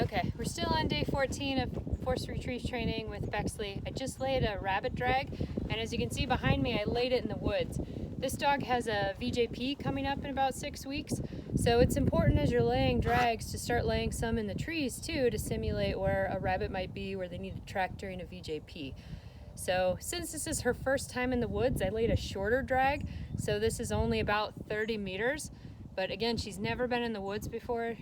Okay, we're still on day 14 of forced retrieve training with Bexley. I just laid a rabbit drag, and as you can see behind me, I laid it in the woods. This dog has a VJP coming up in about 6 weeks, so it's important as you're laying drags to start laying some in the trees too, to simulate where a rabbit might be, where they need to track during a VJP. So since this is her first time in the woods, I laid a shorter drag, so this is only about 30 meters. But again, she's never been in the woods before.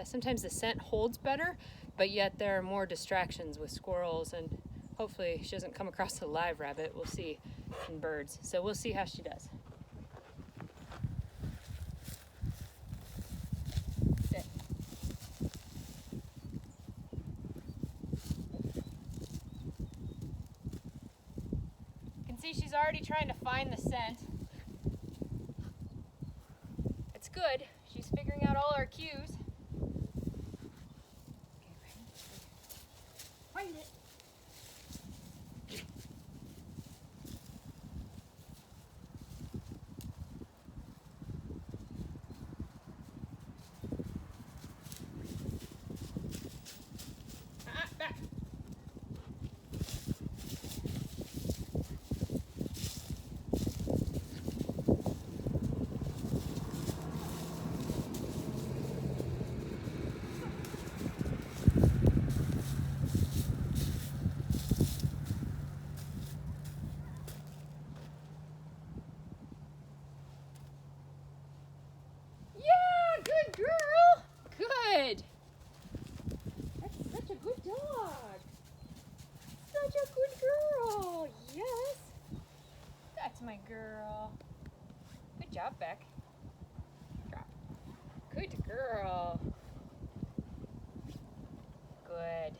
Sometimes the scent holds better, but yet there are more distractions with squirrels, and hopefully she doesn't come across a live rabbit. We'll see, and birds. So we'll see how she does. Sit. You can see she's already trying to find the scent. It's good. She's figuring out all our cues. Okay, ready? Find it. Back. Good girl. Good. That's such a good dog. Such a good girl. Yes. That's my girl. Good job, Beck. Drop. Good girl. Good.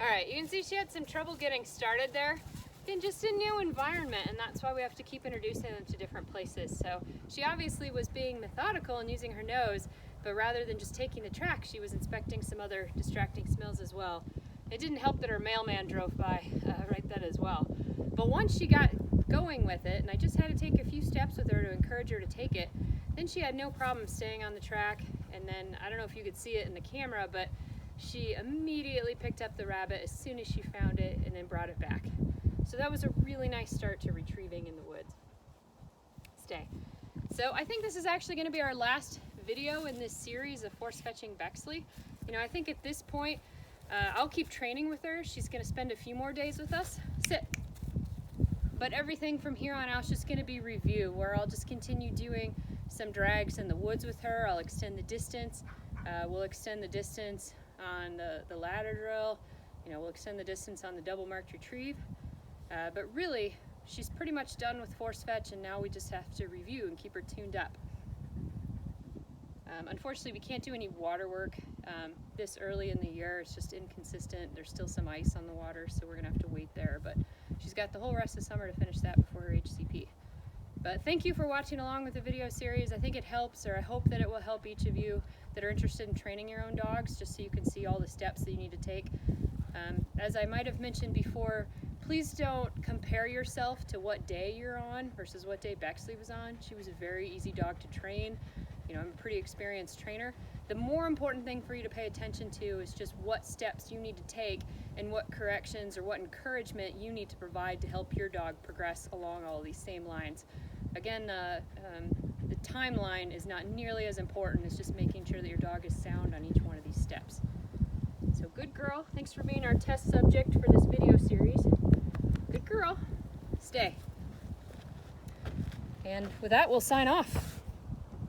All right, you can see she had some trouble getting started there. In just a new environment, and that's why we have to keep introducing them to different places. So she obviously was being methodical and using her nose, but rather than just taking the track, she was inspecting some other distracting smells as well. It didn't help that her mailman drove by right then as well. But once she got going with it, and I just had to take a few steps with her to encourage her to take it, then she had no problem staying on the track. And then, I don't know if you could see it in the camera, but she immediately picked up the rabbit as soon as she found it and then brought it back. So that was a really nice start to retrieving in the woods. Stay. So I think this is actually going to be our last video in this series of force fetching Bexley. You know, I think at this point, I'll keep training with her. She's going to spend a few more days with us. Sit. But everything from here on out is just going to be review, where I'll just continue doing some drags in the woods with her. I'll extend the distance. We'll extend the distance on the ladder drill. You know, we'll extend the distance on the double marked retrieve. But really, she's pretty much done with force fetch, and now we just have to review and keep her tuned up. Unfortunately, we can't do any water work this early in the year. It's just inconsistent. There's still some ice on the water, so we're going to have to wait there. But she's got the whole rest of summer to finish that before her HCP. But thank you for watching along with the video series. I think it helps, or I hope that it will help each of you that are interested in training your own dogs, just so you can see all the steps that you need to take. As I might have mentioned before, please don't compare yourself to what day you're on versus what day Bexley was on. She was a very easy dog to train. You know, I'm a pretty experienced trainer. The more important thing for you to pay attention to is just what steps you need to take and what corrections or what encouragement you need to provide to help your dog progress along all these same lines. Again, the timeline is not nearly as important as just making sure that your dog is sound on each one of these steps. So good girl. Thanks for being our test subject for this video series. Good girl. Stay. And with that, we'll sign off.